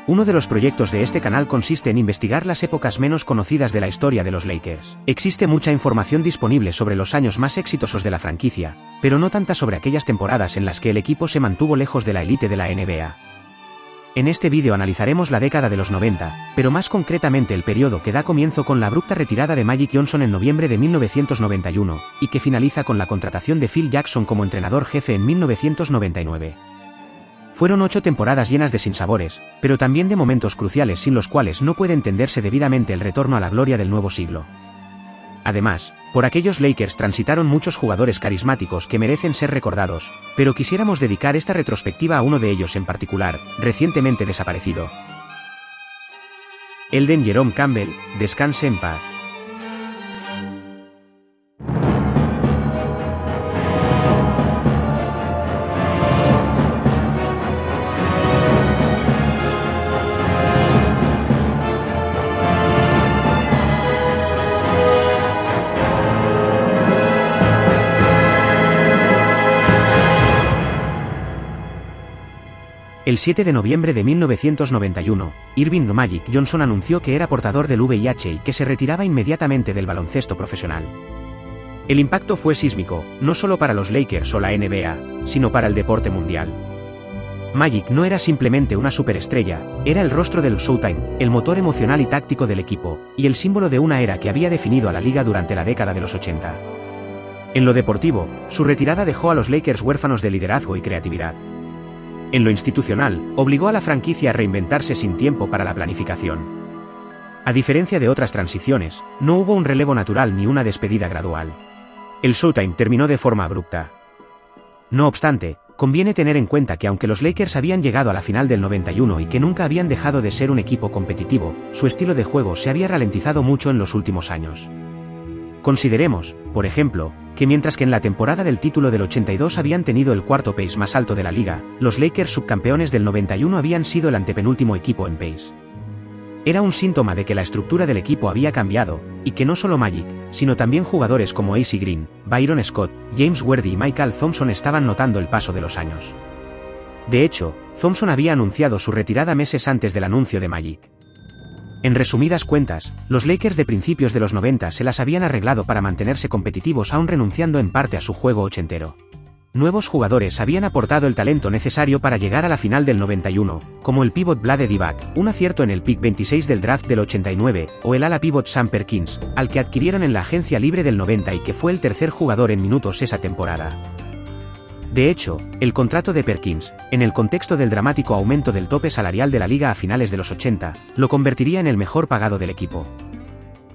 Uno de los proyectos de este canal consiste en investigar las épocas menos conocidas de la historia de los Lakers. Existe mucha información disponible sobre los años más exitosos de la franquicia, pero no tanta sobre aquellas temporadas en las que el equipo se mantuvo lejos de la élite de la NBA. En este vídeo analizaremos la década de los 90, pero más concretamente el periodo que da comienzo con la abrupta retirada de Magic Johnson en noviembre de 1991, y que finaliza con la contratación de Phil Jackson como entrenador jefe en 1999. Fueron 8 temporadas llenas de sinsabores, pero también de momentos cruciales sin los cuales no puede entenderse debidamente el retorno a la gloria del nuevo siglo. Además, por aquellos Lakers transitaron muchos jugadores carismáticos que merecen ser recordados, pero quisiéramos dedicar esta retrospectiva a uno de ellos en particular, recientemente desaparecido. Elden Jerome Campbell, descanse en paz. El 7 de noviembre de 1991, Irving Magic Johnson anunció que era portador del VIH y que se retiraba inmediatamente del baloncesto profesional. El impacto fue sísmico, no solo para los Lakers o la NBA, sino para el deporte mundial. Magic no era simplemente una superestrella, era el rostro del Showtime, el motor emocional y táctico del equipo, y el símbolo de una era que había definido a la liga durante la década de los 80. En lo deportivo, su retirada dejó a los Lakers huérfanos de liderazgo y creatividad. En lo institucional, obligó a la franquicia a reinventarse sin tiempo para la planificación. A diferencia de otras transiciones, no hubo un relevo natural ni una despedida gradual. El Showtime terminó de forma abrupta. No obstante, conviene tener en cuenta que aunque los Lakers habían llegado a la final del 91 y que nunca habían dejado de ser un equipo competitivo, su estilo de juego se había ralentizado mucho en los últimos años. Consideremos, por ejemplo, que mientras que en la temporada del título del 82 habían tenido el cuarto pace más alto de la liga, los Lakers subcampeones del 91 habían sido el antepenúltimo equipo en pace. Era un síntoma de que la estructura del equipo había cambiado, y que no solo Magic, sino también jugadores como A.C. Green, Byron Scott, James Worthy y Michael Thompson estaban notando el paso de los años. De hecho, Thompson había anunciado su retirada meses antes del anuncio de Magic. En resumidas cuentas, los Lakers de principios de los 90 se las habían arreglado para mantenerse competitivos aún renunciando en parte a su juego ochentero. Nuevos jugadores habían aportado el talento necesario para llegar a la final del 91, como el pívot Vlade Divac, un acierto en el pick 26 del draft del 89, o el ala pívot Sam Perkins, al que adquirieron en la agencia libre del 90 y que fue el tercer jugador en minutos esa temporada. De hecho, el contrato de Perkins, en el contexto del dramático aumento del tope salarial de la liga a finales de los 80, lo convertiría en el mejor pagado del equipo.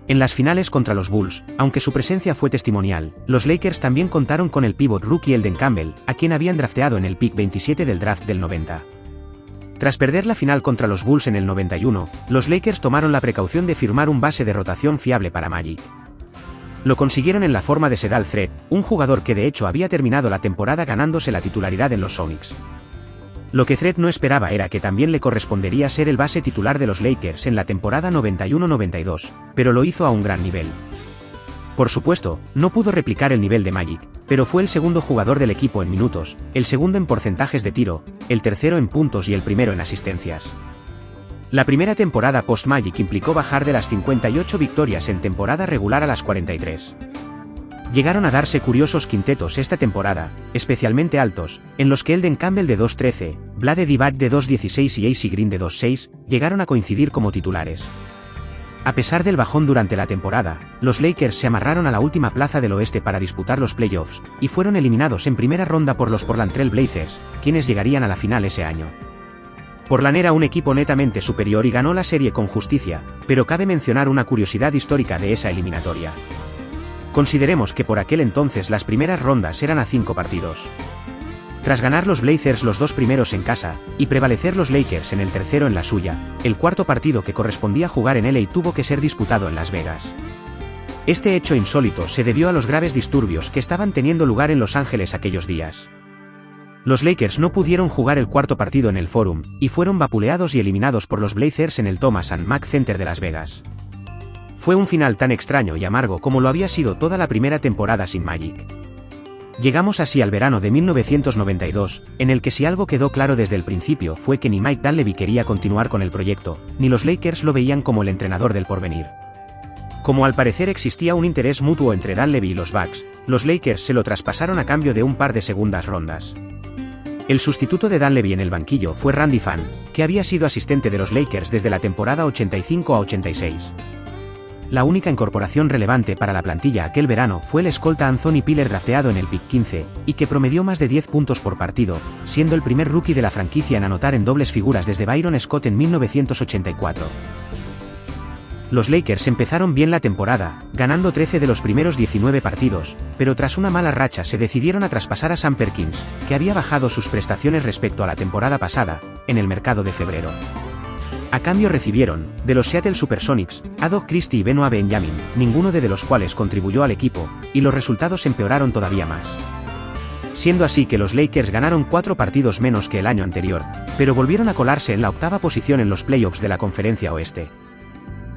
En las finales contra los Bulls, aunque su presencia fue testimonial, los Lakers también contaron con el pívot rookie Elden Campbell, a quien habían drafteado en el pick 27 del draft del 90. Tras perder la final contra los Bulls en el 91, los Lakers tomaron la precaución de firmar un base de rotación fiable para Magic. Lo consiguieron en la forma de Sedal Threat, un jugador que de hecho había terminado la temporada ganándose la titularidad en los Sonics. Lo que Threat no esperaba era que también le correspondería ser el base titular de los Lakers en la temporada 91-92, pero lo hizo a un gran nivel. Por supuesto, no pudo replicar el nivel de Magic, pero fue el segundo jugador del equipo en minutos, el segundo en porcentajes de tiro, el tercero en puntos y el primero en asistencias. La primera temporada post-Magic implicó bajar de las 58 victorias en temporada regular a las 43. Llegaron a darse curiosos quintetos esta temporada, especialmente altos, en los que Elden Campbell de 2.13, Vlade Divac de 2.16 y A.C. Green de 2.6, llegaron a coincidir como titulares. A pesar del bajón durante la temporada, los Lakers se amarraron a la última plaza del oeste para disputar los playoffs, y fueron eliminados en primera ronda por los Portland Trail Blazers, quienes llegarían a la final ese año. Portland era un equipo netamente superior y ganó la serie con justicia, pero cabe mencionar una curiosidad histórica de esa eliminatoria. Consideremos que por aquel entonces las primeras rondas eran a 5 partidos. Tras ganar los Blazers los 2 primeros en casa, y prevalecer los Lakers en el tercero en la suya, el cuarto partido que correspondía jugar en LA tuvo que ser disputado en Las Vegas. Este hecho insólito se debió a los graves disturbios que estaban teniendo lugar en Los Ángeles aquellos días. Los Lakers no pudieron jugar el cuarto partido en el Forum, y fueron vapuleados y eliminados por los Blazers en el Thomas & Mack Center de Las Vegas. Fue un final tan extraño y amargo como lo había sido toda la primera temporada sin Magic. Llegamos así al verano de 1992, en el que si algo quedó claro desde el principio fue que ni Mike Dunleavy quería continuar con el proyecto, ni los Lakers lo veían como el entrenador del porvenir. Como al parecer existía un interés mutuo entre Dunleavy y los Bucks, los Lakers se lo traspasaron a cambio de un par de segundas rondas. El sustituto de Dunleavy en el banquillo fue Randy Phan, que había sido asistente de los Lakers desde la temporada 85 a 86. La única incorporación relevante para la plantilla aquel verano fue el escolta Anthony Piller, drafteado en el pick 15, y que promedió más de 10 puntos por partido, siendo el primer rookie de la franquicia en anotar en dobles figuras desde Byron Scott en 1984. Los Lakers empezaron bien la temporada, ganando 13 de los primeros 19 partidos, pero tras una mala racha se decidieron a traspasar a Sam Perkins, que había bajado sus prestaciones respecto a la temporada pasada, en el mercado de febrero. A cambio recibieron, de los Seattle Supersonics, a Doug Christie y Benoit Benjamin, ninguno de los cuales contribuyó al equipo, y los resultados empeoraron todavía más. Siendo así que los Lakers ganaron 4 partidos menos que el año anterior, pero volvieron a colarse en la octava posición en los playoffs de la Conferencia Oeste.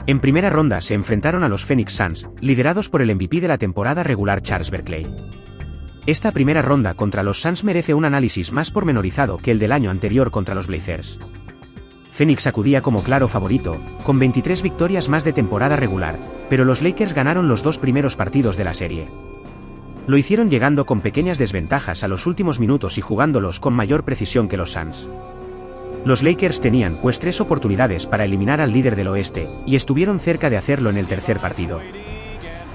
En primera ronda se enfrentaron a los Phoenix Suns, liderados por el MVP de la temporada regular Charles Barkley. Esta primera ronda contra los Suns merece un análisis más pormenorizado que el del año anterior contra los Blazers. Phoenix acudía como claro favorito, con 23 victorias más de temporada regular, pero los Lakers ganaron los 2 primeros partidos de la serie. Lo hicieron llegando con pequeñas desventajas a los últimos minutos y jugándolos con mayor precisión que los Suns. Los Lakers tenían pues 3 oportunidades para eliminar al líder del oeste, y estuvieron cerca de hacerlo en el tercer partido.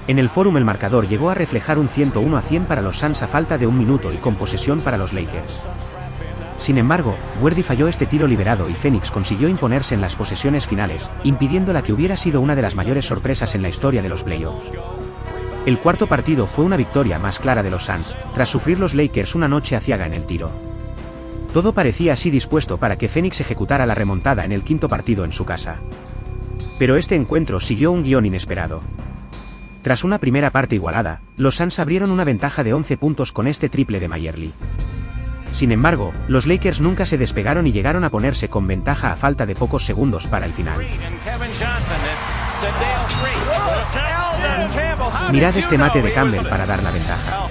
En el Forum el marcador llegó a reflejar un 101-100 para los Suns a falta de un minuto y con posesión para los Lakers. Sin embargo, Worthy falló este tiro liberado y Phoenix consiguió imponerse en las posesiones finales, impidiendo la que hubiera sido una de las mayores sorpresas en la historia de los playoffs. El cuarto partido fue una victoria más clara de los Suns, tras sufrir los Lakers una noche aciaga en el tiro. Todo parecía así dispuesto para que Phoenix ejecutara la remontada en el quinto partido en su casa. Pero este encuentro siguió un guión inesperado. Tras una primera parte igualada, los Suns abrieron una ventaja de 11 puntos con este triple de Meyerly. Sin embargo, los Lakers nunca se despegaron y llegaron a ponerse con ventaja a falta de pocos segundos para el final. Mirad este mate de Campbell para dar la ventaja.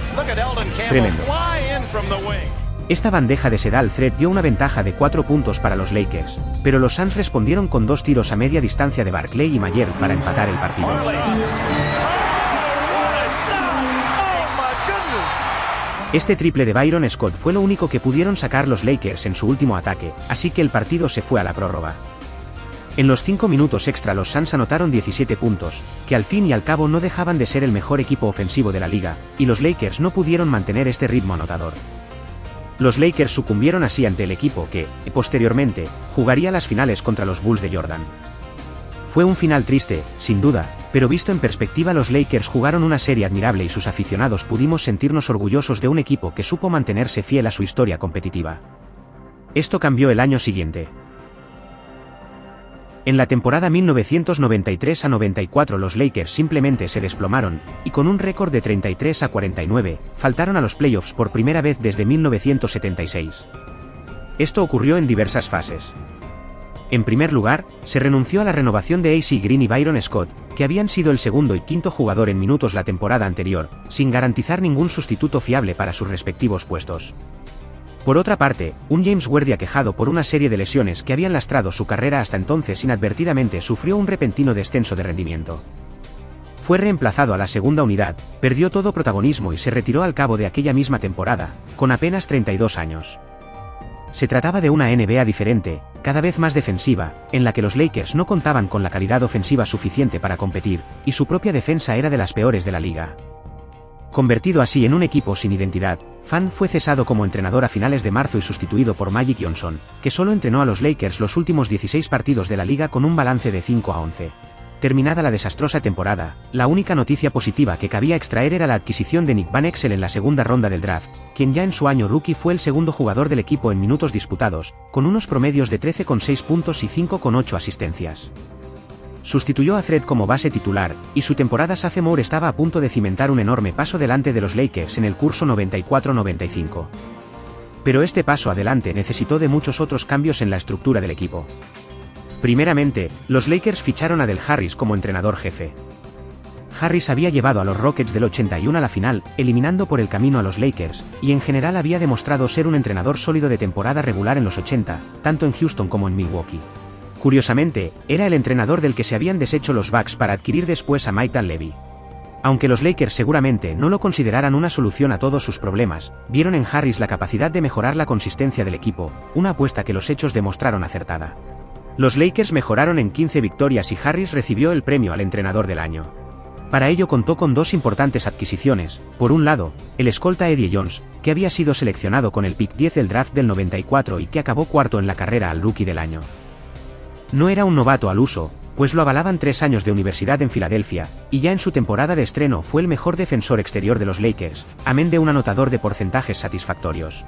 Tremendo. Esta bandeja de Sedal Thread dio una ventaja de 4 puntos para los Lakers, pero los Suns respondieron con 2 tiros a media distancia de Barkley y Mayer para empatar el partido. Este triple de Byron Scott fue lo único que pudieron sacar los Lakers en su último ataque, así que el partido se fue a la prórroga. En los 5 minutos extra los Suns anotaron 17 puntos, que al fin y al cabo no dejaban de ser el mejor equipo ofensivo de la liga, y los Lakers no pudieron mantener este ritmo anotador. Los Lakers sucumbieron así ante el equipo que, posteriormente, jugaría las finales contra los Bulls de Jordan. Fue un final triste, sin duda, pero visto en perspectiva los Lakers jugaron una serie admirable y sus aficionados pudimos sentirnos orgullosos de un equipo que supo mantenerse fiel a su historia competitiva. Esto cambió el año siguiente. En la temporada 1993 a 94 los Lakers simplemente se desplomaron, y con un récord de 33 a 49, faltaron a los playoffs por primera vez desde 1976. Esto ocurrió en diversas fases. En primer lugar, se renunció a la renovación de A.C. Green y Byron Scott, que habían sido el segundo y quinto jugador en minutos la temporada anterior, sin garantizar ningún sustituto fiable para sus respectivos puestos. Por otra parte, un James Worthy aquejado por una serie de lesiones que habían lastrado su carrera hasta entonces inadvertidamente sufrió un repentino descenso de rendimiento. Fue reemplazado a la segunda unidad, perdió todo protagonismo y se retiró al cabo de aquella misma temporada, con apenas 32 años. Se trataba de una NBA diferente, cada vez más defensiva, en la que los Lakers no contaban con la calidad ofensiva suficiente para competir, y su propia defensa era de las peores de la liga. Convertido así en un equipo sin identidad, Phan fue cesado como entrenador a finales de marzo y sustituido por Magic Johnson, que solo entrenó a los Lakers los últimos 16 partidos de la liga con un balance de 5-11. Terminada la desastrosa temporada, la única noticia positiva que cabía extraer era la adquisición de Nick Van Exel en la segunda ronda del draft, quien ya en su año rookie fue el segundo jugador del equipo en minutos disputados, con unos promedios de 13,6 puntos y 5,8 asistencias. Sustituyó a Thread como base titular, y su temporada sophomore estaba a punto de cimentar un enorme paso delante de los Lakers en el curso 94-95. Pero este paso adelante necesitó de muchos otros cambios en la estructura del equipo. Primeramente, los Lakers ficharon a Del Harris como entrenador jefe. Harris había llevado a los Rockets del 81 a la final, eliminando por el camino a los Lakers, y en general había demostrado ser un entrenador sólido de temporada regular en los 80, tanto en Houston como en Milwaukee. Curiosamente, era el entrenador del que se habían deshecho los Bucks para adquirir después a Mike Dunleavy. Aunque los Lakers seguramente no lo consideraran una solución a todos sus problemas, vieron en Harris la capacidad de mejorar la consistencia del equipo, una apuesta que los hechos demostraron acertada. Los Lakers mejoraron en 15 victorias y Harris recibió el premio al entrenador del año. Para ello contó con dos importantes adquisiciones: por un lado, el escolta Eddie Jones, que había sido seleccionado con el pick 10 del draft del 94 y que acabó cuarto en la carrera al rookie del año. No era un novato al uso, pues lo avalaban 3 años de universidad en Filadelfia, y ya en su temporada de estreno fue el mejor defensor exterior de los Lakers, amén de un anotador de porcentajes satisfactorios.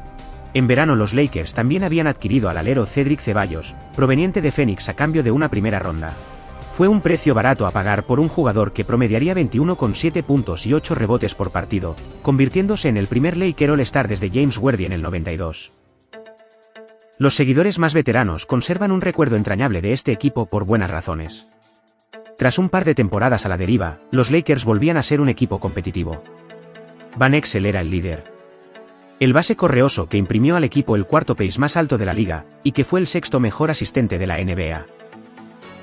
En verano los Lakers también habían adquirido al alero Cedric Ceballos, proveniente de Phoenix a cambio de una primera ronda. Fue un precio barato a pagar por un jugador que promediaría 21,7 puntos y 8 rebotes por partido, convirtiéndose en el primer Laker All-Star desde James Worthy en el 92. Los seguidores más veteranos conservan un recuerdo entrañable de este equipo por buenas razones. Tras un par de temporadas a la deriva, los Lakers volvían a ser un equipo competitivo. Van Exel era el líder. El base correoso que imprimió al equipo el cuarto pace más alto de la liga, y que fue el sexto mejor asistente de la NBA.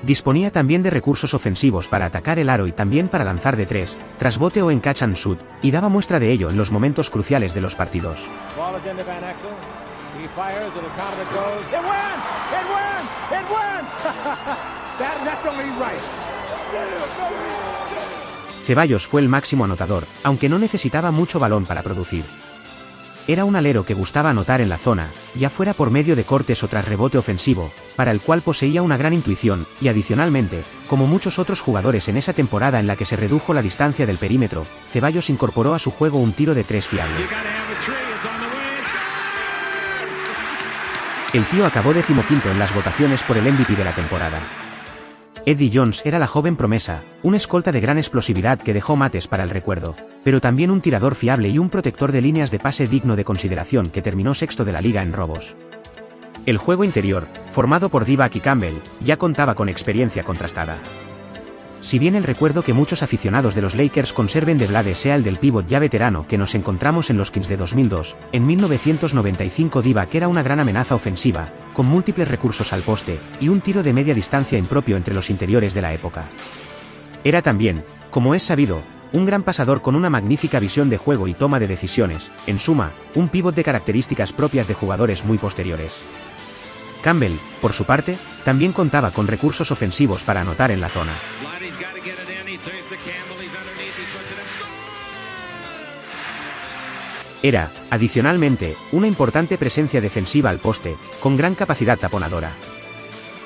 Disponía también de recursos ofensivos para atacar el aro y también para lanzar de 3, tras bote o en catch and shoot, y daba muestra de ello en los momentos cruciales de los partidos. Ceballos fue el máximo anotador, aunque no necesitaba mucho balón para producir. Era un alero que gustaba anotar en la zona, ya fuera por medio de cortes o tras rebote ofensivo, para el cual poseía una gran intuición, y adicionalmente, como muchos otros jugadores en esa temporada en la que se redujo la distancia del perímetro, Ceballos incorporó a su juego un tiro de 3 fiable. El tío acabó 15º en las votaciones por el MVP de la temporada. Eddie Jones era la joven promesa, un escolta de gran explosividad que dejó mates para el recuerdo, pero también un tirador fiable y un protector de líneas de pase digno de consideración que terminó sexto de la liga en robos. El juego interior, formado por Divac y Campbell, ya contaba con experiencia contrastada. Si bien el recuerdo que muchos aficionados de los Lakers conserven de Blade sea el del pívot ya veterano que nos encontramos en los Kings de 2002, en 1995 Divac era una gran amenaza ofensiva, con múltiples recursos al poste, y un tiro de media distancia impropio entre los interiores de la época. Era también, como es sabido, un gran pasador con una magnífica visión de juego y toma de decisiones, en suma, un pívot de características propias de jugadores muy posteriores. Campbell, por su parte, también contaba con recursos ofensivos para anotar en la zona. Era, adicionalmente, una importante presencia defensiva al poste, con gran capacidad taponadora.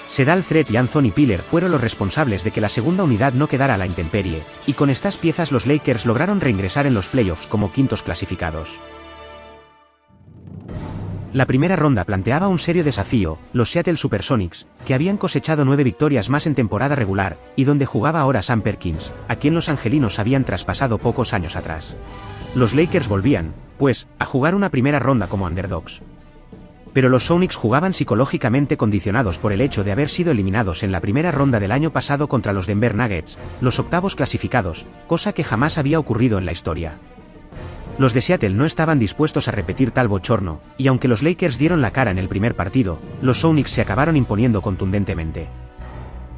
Sedal Threat y Anthony Piller fueron los responsables de que la segunda unidad no quedara a la intemperie, y con estas piezas los Lakers lograron reingresar en los playoffs como quintos clasificados. La primera ronda planteaba un serio desafío, los Seattle Supersonics, que habían cosechado 9 victorias más en temporada regular, y donde jugaba ahora Sam Perkins, a quien los angelinos habían traspasado pocos años atrás. Los Lakers volvían, pues, a jugar una primera ronda como underdogs. Pero los Sonics jugaban psicológicamente condicionados por el hecho de haber sido eliminados en la primera ronda del año pasado contra los Denver Nuggets, los octavos clasificados, cosa que jamás había ocurrido en la historia. Los de Seattle no estaban dispuestos a repetir tal bochorno, y aunque los Lakers dieron la cara en el primer partido, los Sonics se acabaron imponiendo contundentemente.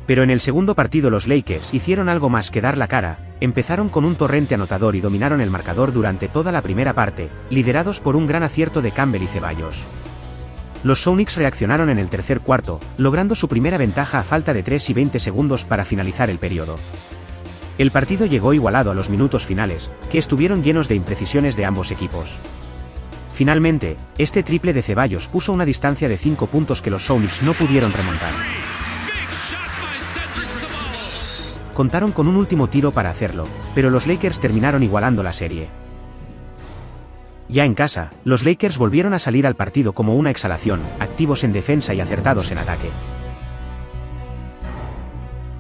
Pero en el segundo partido los Lakers hicieron algo más que dar la cara, empezaron con un torrente anotador y dominaron el marcador durante toda la primera parte, liderados por un gran acierto de Campbell y Ceballos. Los Sonics reaccionaron en el tercer cuarto, logrando su primera ventaja a falta de 3 y 20 segundos para finalizar el periodo. El partido llegó igualado a los minutos finales, que estuvieron llenos de imprecisiones de ambos equipos. Finalmente, este triple de Ceballos puso una distancia de 5 puntos que los Sonics no pudieron remontar. Contaron con un último tiro para hacerlo, pero los Lakers terminaron igualando la serie. Ya en casa, los Lakers volvieron a salir al partido como una exhalación, activos en defensa y acertados en ataque.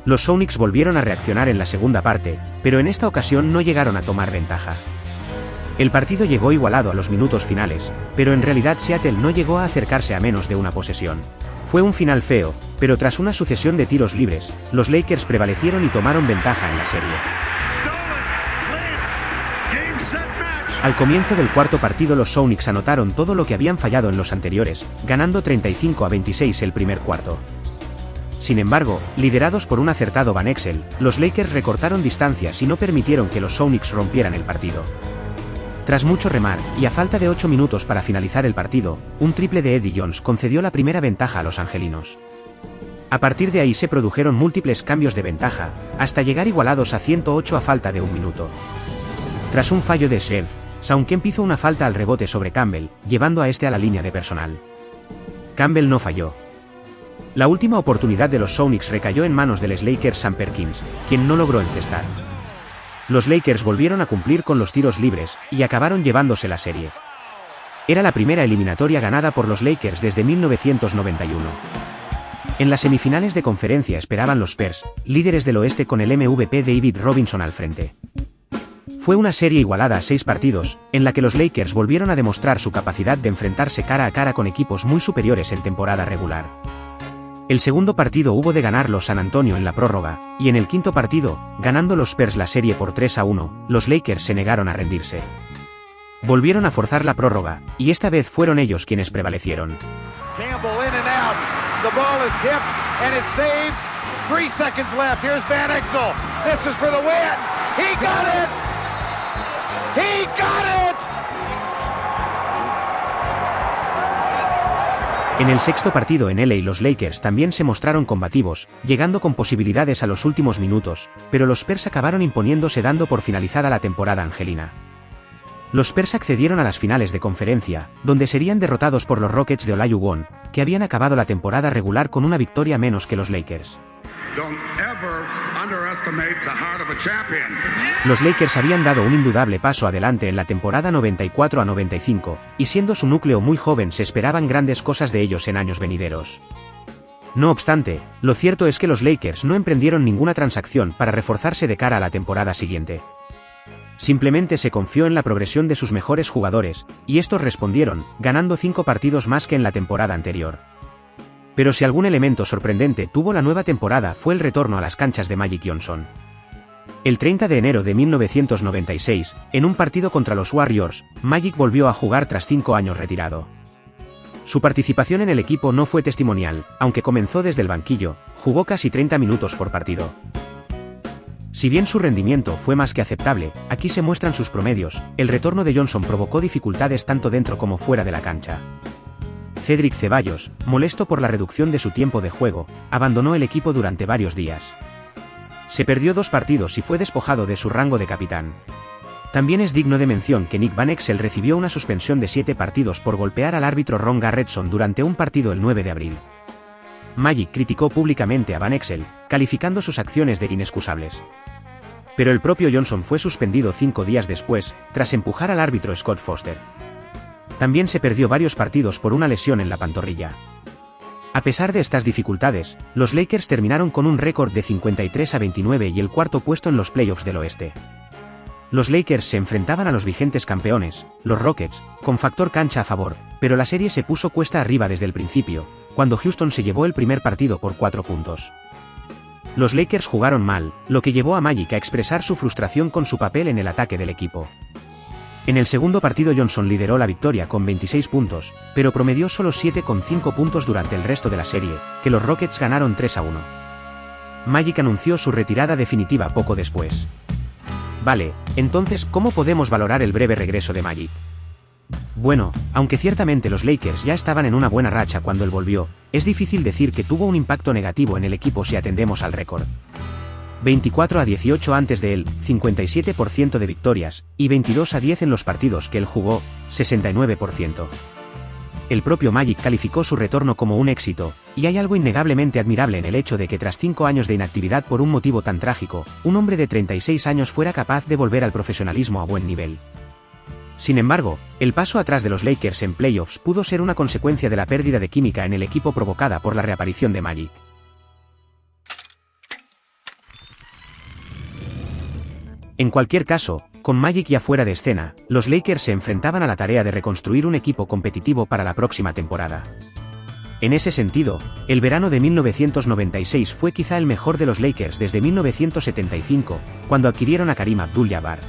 Los Sonics volvieron a reaccionar en la segunda parte, pero en esta ocasión no llegaron a tomar ventaja. El partido llegó igualado a los minutos finales, pero en realidad Seattle no llegó a acercarse a menos de una posesión. Fue un final feo, pero tras una sucesión de tiros libres, los Lakers prevalecieron y tomaron ventaja en la serie. Al comienzo del cuarto partido los Sonics anotaron todo lo que habían fallado en los anteriores, ganando 35-26 el primer cuarto. Sin embargo, liderados por un acertado Van Exel, los Lakers recortaron distancias y no permitieron que los Sonics rompieran el partido. Tras mucho remar, y a falta de 8 minutos para finalizar el partido, un triple de Eddie Jones concedió la primera ventaja a los angelinos. A partir de ahí se produjeron múltiples cambios de ventaja, hasta llegar igualados a 108 a falta de 1 minuto. Tras un fallo de Shelf, Shawn Kemp hizo una falta al rebote sobre Campbell, llevando a este a la línea de personal. Campbell no falló. La última oportunidad de los Sonics recayó en manos del Lakers Sam Perkins, quien no logró encestar. Los Lakers volvieron a cumplir con los tiros libres, y acabaron llevándose la serie. Era la primera eliminatoria ganada por los Lakers desde 1991. En las semifinales de conferencia esperaban los Spurs, líderes del oeste con el MVP David Robinson al frente. Fue una serie igualada a 6 partidos, en la que los Lakers volvieron a demostrar su capacidad de enfrentarse cara a cara con equipos muy superiores en temporada regular. El segundo partido hubo de ganarlo San Antonio en la prórroga, y en el quinto partido, ganando los Spurs la serie por 3-1, los Lakers se negaron a rendirse. Volvieron a forzar la prórroga, y esta vez fueron ellos quienes prevalecieron. Campbell in and out. The ball is tipped and it's saved. 3 seconds left. Here's Van Exel. This is for the win. He got it. He got it. En el sexto partido en LA los Lakers también se mostraron combativos, llegando con posibilidades a los últimos minutos, pero los Spurs acabaron imponiéndose dando por finalizada la temporada angelina. Los Spurs accedieron a las finales de conferencia, donde serían derrotados por los Rockets de Olajuwon, que habían acabado la temporada regular con una victoria menos que los Lakers. Los Lakers habían dado un indudable paso adelante en la temporada 94-95, y siendo su núcleo muy joven se esperaban grandes cosas de ellos en años venideros. No obstante, lo cierto es que los Lakers no emprendieron ninguna transacción para reforzarse de cara a la temporada siguiente. Simplemente se confió en la progresión de sus mejores jugadores, y estos respondieron, ganando 5 partidos más que en la temporada anterior. Pero si algún elemento sorprendente tuvo la nueva temporada fue el retorno a las canchas de Magic Johnson. El 30 de enero de 1996, en un partido contra los Warriors, Magic volvió a jugar tras 5 años retirado. Su participación en el equipo no fue testimonial, aunque comenzó desde el banquillo, jugó casi 30 minutos por partido. Si bien su rendimiento fue más que aceptable, aquí se muestran sus promedios. El retorno de Johnson provocó dificultades tanto dentro como fuera de la cancha. Cedric Ceballos, molesto por la reducción de su tiempo de juego, abandonó el equipo durante varios días. Se perdió 2 partidos y fue despojado de su rango de capitán. También es digno de mención que Nick Van Exel recibió una suspensión de 7 partidos por golpear al árbitro Ron Garretson durante un partido el 9 de abril. Magic criticó públicamente a Van Exel, calificando sus acciones de inexcusables. Pero el propio Johnson fue suspendido 5 días después, tras empujar al árbitro Scott Foster. También se perdió varios partidos por una lesión en la pantorrilla. A pesar de estas dificultades, los Lakers terminaron con un récord de 53-29 y el cuarto puesto en los playoffs del oeste. Los Lakers se enfrentaban a los vigentes campeones, los Rockets, con factor cancha a favor, pero la serie se puso cuesta arriba desde el principio, cuando Houston se llevó el primer partido por 4 puntos. Los Lakers jugaron mal, lo que llevó a Magic a expresar su frustración con su papel en el ataque del equipo. En el segundo partido Johnson lideró la victoria con 26 puntos, pero promedió solo 7,5 puntos durante el resto de la serie, que los Rockets ganaron 3-1. Magic anunció su retirada definitiva poco después. Vale, entonces, ¿cómo podemos valorar el breve regreso de Magic? Bueno, aunque ciertamente los Lakers ya estaban en una buena racha cuando él volvió, es difícil decir que tuvo un impacto negativo en el equipo si atendemos al récord. 24-18 antes de él, 57% de victorias, y 22-10 en los partidos que él jugó, 69%. El propio Magic calificó su retorno como un éxito, y hay algo innegablemente admirable en el hecho de que tras 5 años de inactividad por un motivo tan trágico, un hombre de 36 años fuera capaz de volver al profesionalismo a buen nivel. Sin embargo, el paso atrás de los Lakers en playoffs pudo ser una consecuencia de la pérdida de química en el equipo provocada por la reaparición de Magic. En cualquier caso, con Magic ya fuera de escena, los Lakers se enfrentaban a la tarea de reconstruir un equipo competitivo para la próxima temporada. En ese sentido, el verano de 1996 fue quizá el mejor de los Lakers desde 1975, cuando adquirieron a Kareem Abdul-Jabbar.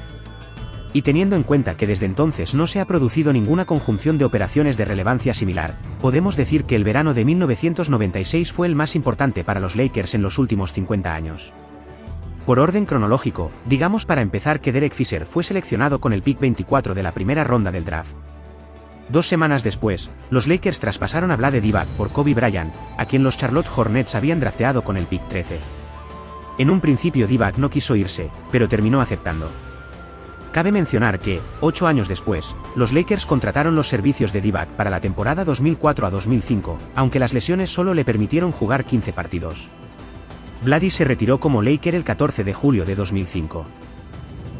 y teniendo en cuenta que desde entonces no se ha producido ninguna conjunción de operaciones de relevancia similar, podemos decir que el verano de 1996 fue el más importante para los Lakers en los últimos 50 años. Por orden cronológico, digamos para empezar que Derek Fisher fue seleccionado con el pick 24 de la primera ronda del draft. 2 semanas después, los Lakers traspasaron a Vlade Divac por Kobe Bryant, a quien los Charlotte Hornets habían drafteado con el pick 13. En un principio Divac no quiso irse, pero terminó aceptando. Cabe mencionar que, 8 años después, los Lakers contrataron los servicios de Divac para la temporada 2004 a 2005, aunque las lesiones solo le permitieron jugar 15 partidos. Vladi se retiró como Laker el 14 de julio de 2005.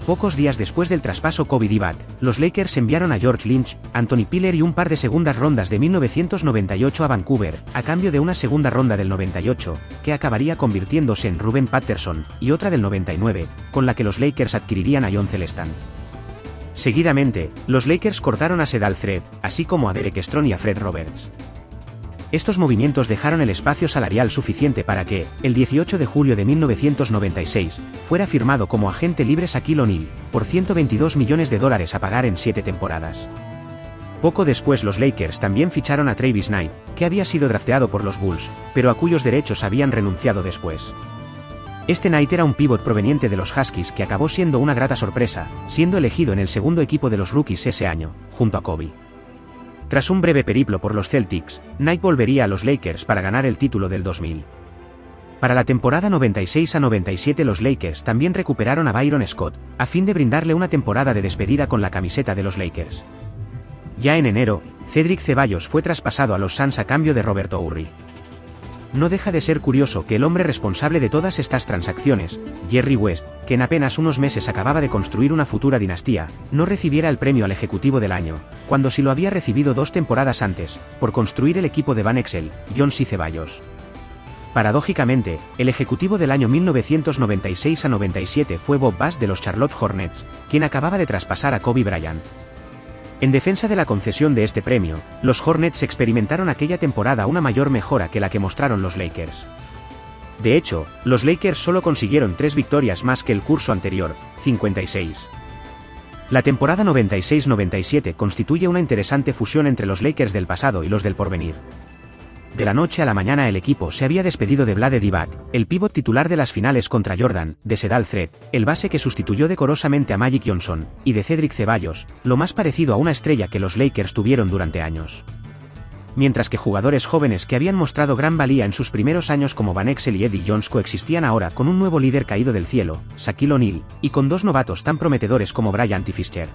Pocos días después del traspaso Kobe-Divac, los Lakers enviaron a George Lynch, Anthony Piller y un par de segundas rondas de 1998 a Vancouver, a cambio de una segunda ronda del 98, que acabaría convirtiéndose en Ruben Patterson, y otra del 99, con la que los Lakers adquirirían a John Celestin. Seguidamente, los Lakers cortaron a Sedal Thread, así como a Derek Strong y a Fred Roberts. Estos movimientos dejaron el espacio salarial suficiente para que, el 18 de julio de 1996, fuera firmado como agente libre Shaquille O'Neal, por $122 millones a pagar en 7 temporadas. Poco después los Lakers también ficharon a Travis Knight, que había sido drafteado por los Bulls, pero a cuyos derechos habían renunciado después. Este Knight era un pívot proveniente de los Huskies que acabó siendo una grata sorpresa, siendo elegido en el segundo equipo de los rookies ese año, junto a Kobe. Tras un breve periplo por los Celtics, Knight volvería a los Lakers para ganar el título del 2000. Para la temporada 96 a 97 los Lakers también recuperaron a Byron Scott, a fin de brindarle una temporada de despedida con la camiseta de los Lakers. Ya en enero, Cedric Ceballos fue traspasado a los Suns a cambio de Roberto Urri. No deja de ser curioso que el hombre responsable de todas estas transacciones, Jerry West, que en apenas unos meses acababa de construir una futura dinastía, no recibiera el premio al Ejecutivo del Año, cuando sí lo había recibido 2 temporadas antes, por construir el equipo de Van Exel, Jones y Ceballos. Paradójicamente, el Ejecutivo del año 1996 a 97 fue Bob Bass de los Charlotte Hornets, quien acababa de traspasar a Kobe Bryant. En defensa de la concesión de este premio, los Hornets experimentaron aquella temporada una mayor mejora que la que mostraron los Lakers. De hecho, los Lakers solo consiguieron 3 victorias más que el curso anterior, 56. La temporada 96-97 constituye una interesante fusión entre los Lakers del pasado y los del porvenir. De la noche a la mañana el equipo se había despedido de Vlade Divac, el pívot titular de las finales contra Jordan, de Sedal Thread, el base que sustituyó decorosamente a Magic Johnson, y de Cedric Ceballos, lo más parecido a una estrella que los Lakers tuvieron durante años. Mientras que jugadores jóvenes que habían mostrado gran valía en sus primeros años como Van Exel y Eddie Jones coexistían ahora con un nuevo líder caído del cielo, Shaquille O'Neal, y con 2 novatos tan prometedores como Bryant y Fischer.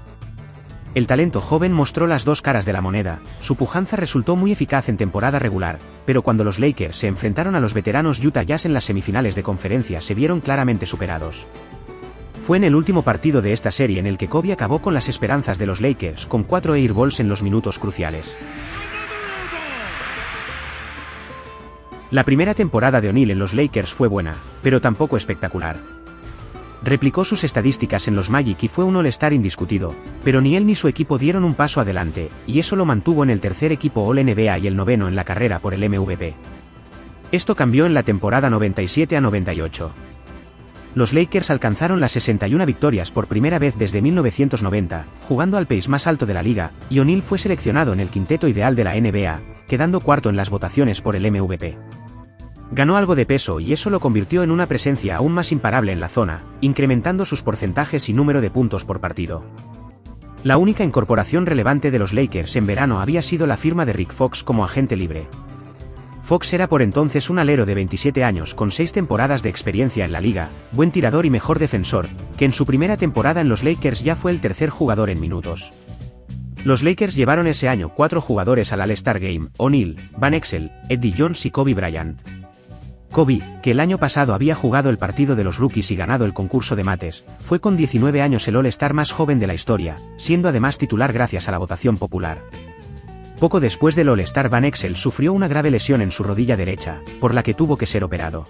El talento joven mostró las 2 caras de la moneda, su pujanza resultó muy eficaz en temporada regular, pero cuando los Lakers se enfrentaron a los veteranos Utah Jazz en las semifinales de conferencia se vieron claramente superados. Fue en el último partido de esta serie en el que Kobe acabó con las esperanzas de los Lakers con 4 air balls en los minutos cruciales. La primera temporada de O'Neal en los Lakers fue buena, pero tampoco espectacular. Replicó sus estadísticas en los Magic y fue un All-Star indiscutido, pero ni él ni su equipo dieron un paso adelante, y eso lo mantuvo en el tercer equipo All-NBA y el 9º en la carrera por el MVP. Esto cambió en la temporada 97 a 98. Los Lakers alcanzaron las 61 victorias por primera vez desde 1990, jugando al pace más alto de la liga, y O'Neal fue seleccionado en el quinteto ideal de la NBA, quedando cuarto en las votaciones por el MVP. Ganó algo de peso y eso lo convirtió en una presencia aún más imparable en la zona, incrementando sus porcentajes y número de puntos por partido. La única incorporación relevante de los Lakers en verano había sido la firma de Rick Fox como agente libre. Fox era por entonces un alero de 27 años con 6 temporadas de experiencia en la liga, buen tirador y mejor defensor, que en su primera temporada en los Lakers ya fue el tercer jugador en minutos. Los Lakers llevaron ese año 4 jugadores al All-Star Game: O'Neal, Van Exel, Eddie Jones y Kobe Bryant. Kobe, que el año pasado había jugado el partido de los rookies y ganado el concurso de mates, fue con 19 años el All-Star más joven de la historia, siendo además titular gracias a la votación popular. Poco después del All-Star Van Exel sufrió una grave lesión en su rodilla derecha, por la que tuvo que ser operado.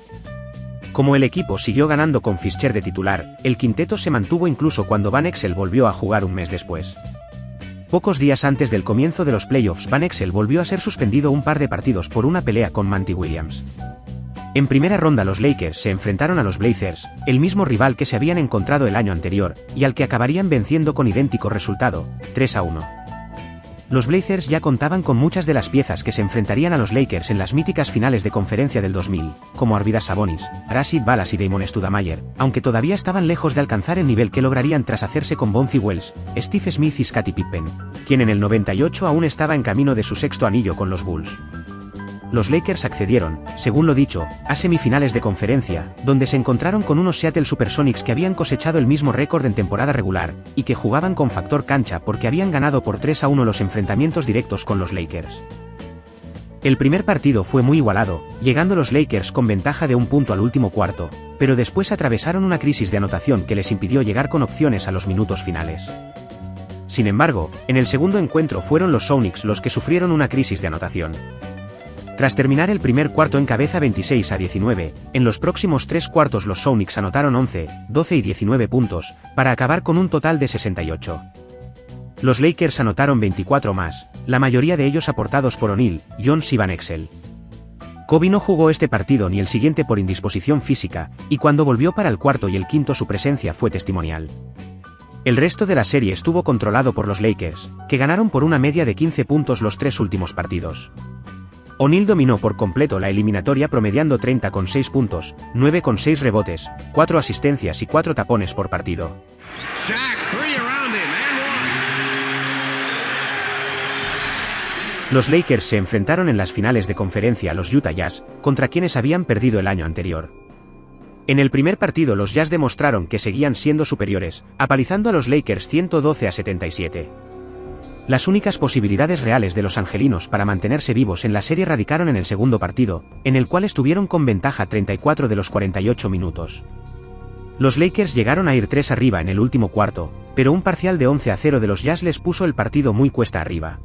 Como el equipo siguió ganando con Fischer de titular, el quinteto se mantuvo incluso cuando Van Exel volvió a jugar un mes después. Pocos días antes del comienzo de los playoffs Van Exel volvió a ser suspendido un par de partidos por una pelea con Monty Williams. En primera ronda los Lakers se enfrentaron a los Blazers, el mismo rival que se habían encontrado el año anterior, y al que acabarían venciendo con idéntico resultado, 3-1. Los Blazers ya contaban con muchas de las piezas que se enfrentarían a los Lakers en las míticas finales de conferencia del 2000, como Arvydas Sabonis, Rasheed Wallace y Damon Stoudemire, aunque todavía estaban lejos de alcanzar el nivel que lograrían tras hacerse con Bonzi Wells, Steve Smith y Scottie Pippen, quien en el 98 aún estaba en camino de su sexto anillo con los Bulls. Los Lakers accedieron, según lo dicho, a semifinales de conferencia, donde se encontraron con unos Seattle Supersonics que habían cosechado el mismo récord en temporada regular, y que jugaban con factor cancha porque habían ganado por 3-1 los enfrentamientos directos con los Lakers. El primer partido fue muy igualado, llegando los Lakers con ventaja de 1 punto al último cuarto, pero después atravesaron una crisis de anotación que les impidió llegar con opciones a los minutos finales. Sin embargo, en el segundo encuentro fueron los Sonics los que sufrieron una crisis de anotación. Tras terminar el primer cuarto en cabeza 26-19, en los próximos 3 cuartos los Sonics anotaron 11, 12 y 19 puntos, para acabar con un total de 68. Los Lakers anotaron 24 más, la mayoría de ellos aportados por O'Neal, Jones y Van Exel. Kobe no jugó este partido ni el siguiente por indisposición física, y cuando volvió para el cuarto y el quinto su presencia fue testimonial. El resto de la serie estuvo controlado por los Lakers, que ganaron por una media de 15 puntos los 3 últimos partidos. O'Neal dominó por completo la eliminatoria promediando 30,6 puntos, 9,6 rebotes, 4 asistencias y 4 tapones por partido. Los Lakers se enfrentaron en las finales de conferencia a los Utah Jazz, contra quienes habían perdido el año anterior. En el primer partido los Jazz demostraron que seguían siendo superiores, apalizando a los Lakers 112-77. Las únicas posibilidades reales de los angelinos para mantenerse vivos en la serie radicaron en el segundo partido, en el cual estuvieron con ventaja 34 de los 48 minutos. Los Lakers llegaron a ir 3 arriba en el último cuarto, pero un parcial de 11-0 de los Jazz les puso el partido muy cuesta arriba.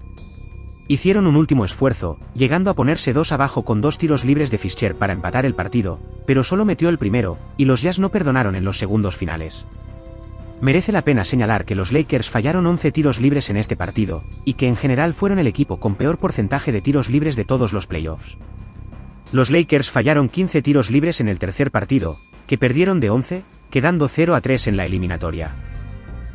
Hicieron un último esfuerzo, llegando a ponerse 2 abajo con 2 tiros libres de Fischer para empatar el partido, pero solo metió el primero, y los Jazz no perdonaron en los segundos finales. Merece la pena señalar que los Lakers fallaron 11 tiros libres en este partido, y que en general fueron el equipo con peor porcentaje de tiros libres de todos los playoffs. Los Lakers fallaron 15 tiros libres en el tercer partido, que perdieron de 11, quedando 0-3 en la eliminatoria.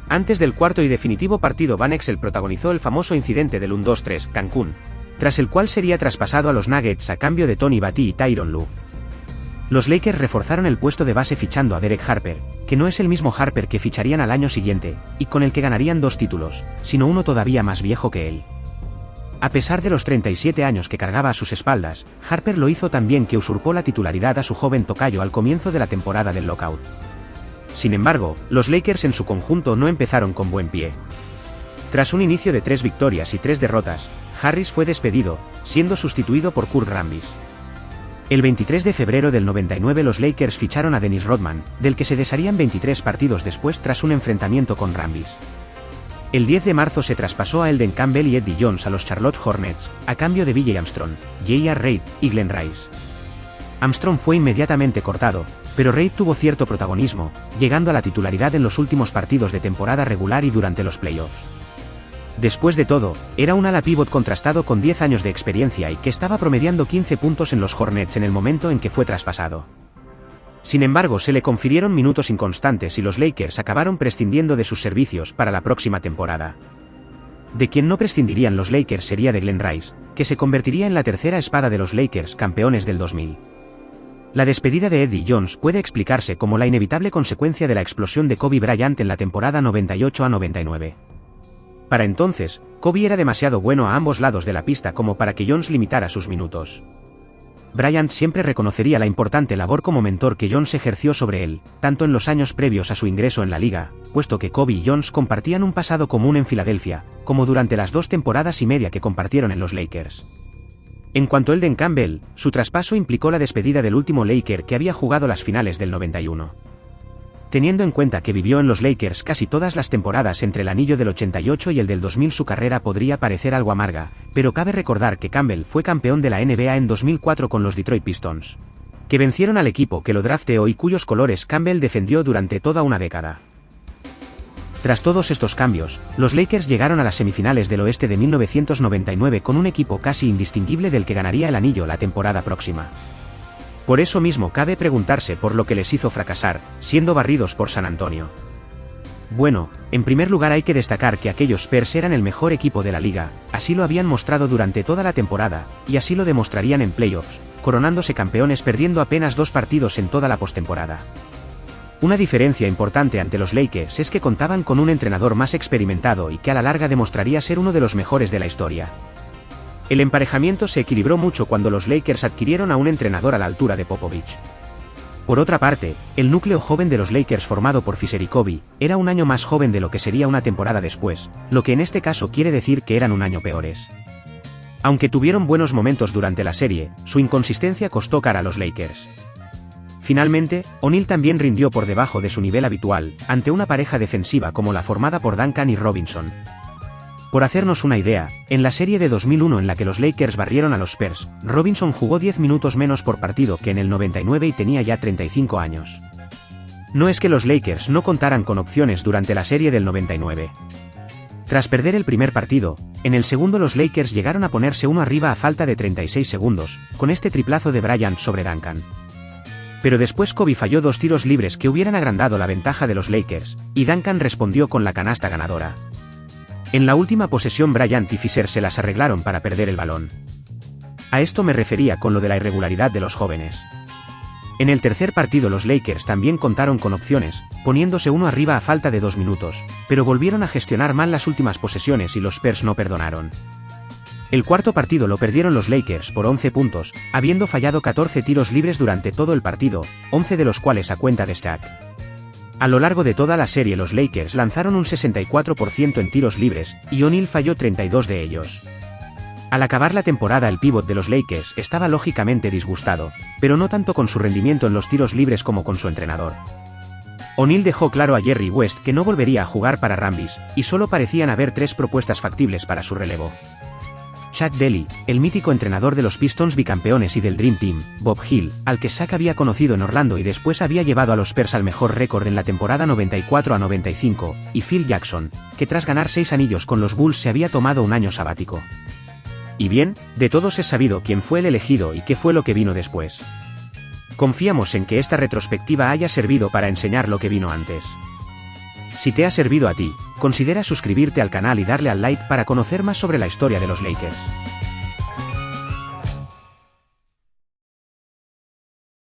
Antes del cuarto y definitivo partido Van Exel protagonizó el famoso incidente del 1-2-3 Cancún, tras el cual sería traspasado a los Nuggets a cambio de Tony Batty y Tyronn Lue. Los Lakers reforzaron el puesto de base fichando a Derek Harper, que no es el mismo Harper que ficharían al año siguiente, y con el que ganarían 2 títulos, sino uno todavía más viejo que él. A pesar de los 37 años que cargaba a sus espaldas, Harper lo hizo tan bien que usurpó la titularidad a su joven tocayo al comienzo de la temporada del lockout. Sin embargo, los Lakers en su conjunto no empezaron con buen pie. Tras un inicio de 3 victorias y 3 derrotas, Harris fue despedido, siendo sustituido por Kurt Rambis. El 23 de febrero del 99 los Lakers ficharon a Dennis Rodman, del que se desharían 23 partidos después tras un enfrentamiento con Rambis. El 10 de marzo se traspasó a Elden Campbell y Eddie Jones a los Charlotte Hornets, a cambio de B.J. Armstrong, J.R. Reid y Glenn Rice. Armstrong fue inmediatamente cortado, pero Reid tuvo cierto protagonismo, llegando a la titularidad en los últimos partidos de temporada regular y durante los playoffs. Después de todo, era un ala pívot contrastado con 10 años de experiencia y que estaba promediando 15 puntos en los Hornets en el momento en que fue traspasado. Sin embargo, se le confirieron minutos inconstantes y los Lakers acabaron prescindiendo de sus servicios para la próxima temporada. De quien no prescindirían los Lakers sería de Glenn Rice, que se convertiría en la tercera espada de los Lakers campeones del 2000. La despedida de Eddie Jones puede explicarse como la inevitable consecuencia de la explosión de Kobe Bryant en la temporada 98-99. Para entonces, Kobe era demasiado bueno a ambos lados de la pista como para que Jones limitara sus minutos. Bryant siempre reconocería la importante labor como mentor que Jones ejerció sobre él, tanto en los años previos a su ingreso en la liga, puesto que Kobe y Jones compartían un pasado común en Filadelfia, como durante las 2 temporadas y media que compartieron en los Lakers. En cuanto a Elden Campbell, su traspaso implicó la despedida del último Laker que había jugado las finales del 91. Teniendo en cuenta que vivió en los Lakers casi todas las temporadas entre el anillo del 88 y el del 2000, su carrera podría parecer algo amarga, pero cabe recordar que Campbell fue campeón de la NBA en 2004 con los Detroit Pistons, que vencieron al equipo que lo drafteó y cuyos colores Campbell defendió durante toda una década. Tras todos estos cambios, los Lakers llegaron a las semifinales del oeste de 1999 con un equipo casi indistinguible del que ganaría el anillo la temporada próxima. Por eso mismo cabe preguntarse por lo que les hizo fracasar, siendo barridos por San Antonio. Bueno, en primer lugar hay que destacar que aquellos Spurs eran el mejor equipo de la liga, así lo habían mostrado durante toda la temporada, y así lo demostrarían en playoffs, coronándose campeones perdiendo apenas 2 partidos en toda la postemporada. Una diferencia importante ante los Lakers es que contaban con un entrenador más experimentado y que a la larga demostraría ser uno de los mejores de la historia. El emparejamiento se equilibró mucho cuando los Lakers adquirieron a un entrenador a la altura de Popovich. Por otra parte, el núcleo joven de los Lakers formado por Fisher y Kobe, era un año más joven de lo que sería una temporada después, lo que en este caso quiere decir que eran un año peores. Aunque tuvieron buenos momentos durante la serie, su inconsistencia costó cara a los Lakers. Finalmente, O'Neal también rindió por debajo de su nivel habitual, ante una pareja defensiva como la formada por Duncan y Robinson. Por hacernos una idea, en la serie de 2001 en la que los Lakers barrieron a los Spurs, Robinson jugó 10 minutos menos por partido que en el 99 y tenía ya 35 años. No es que los Lakers no contaran con opciones durante la serie del 99. Tras perder el primer partido, en el segundo los Lakers llegaron a ponerse uno arriba a falta de 36 segundos, con este triplazo de Bryant sobre Duncan. Pero después Kobe falló 2 tiros libres que hubieran agrandado la ventaja de los Lakers, y Duncan respondió con la canasta ganadora. En la última posesión Bryant y Fisher se las arreglaron para perder el balón. A esto me refería con lo de la irregularidad de los jóvenes. En el tercer partido los Lakers también contaron con opciones, poniéndose uno arriba a falta de 2 minutos, pero volvieron a gestionar mal las últimas posesiones y los Spurs no perdonaron. El cuarto partido lo perdieron los Lakers por 11 puntos, habiendo fallado 14 tiros libres durante todo el partido, 11 de los cuales a cuenta de Shaq. A lo largo de toda la serie los Lakers lanzaron un 64% en tiros libres, y O'Neal falló 32 de ellos. Al acabar la temporada el pívot de los Lakers estaba lógicamente disgustado, pero no tanto con su rendimiento en los tiros libres como con su entrenador. O'Neal dejó claro a Jerry West que no volvería a jugar para Rambis, y solo parecían haber 3 propuestas factibles para su relevo. Chuck Daly, el mítico entrenador de los Pistons bicampeones y del Dream Team, Bob Hill, al que Shaq había conocido en Orlando y después había llevado a los Spurs al mejor récord en la temporada 94-95, y Phil Jackson, que tras ganar 6 anillos con los Bulls se había tomado un año sabático. Y bien, de todos es sabido quién fue el elegido y qué fue lo que vino después. Confiamos en que esta retrospectiva haya servido para enseñar lo que vino antes. Si te ha servido a ti, considera suscribirte al canal y darle al like para conocer más sobre la historia de los Lakers.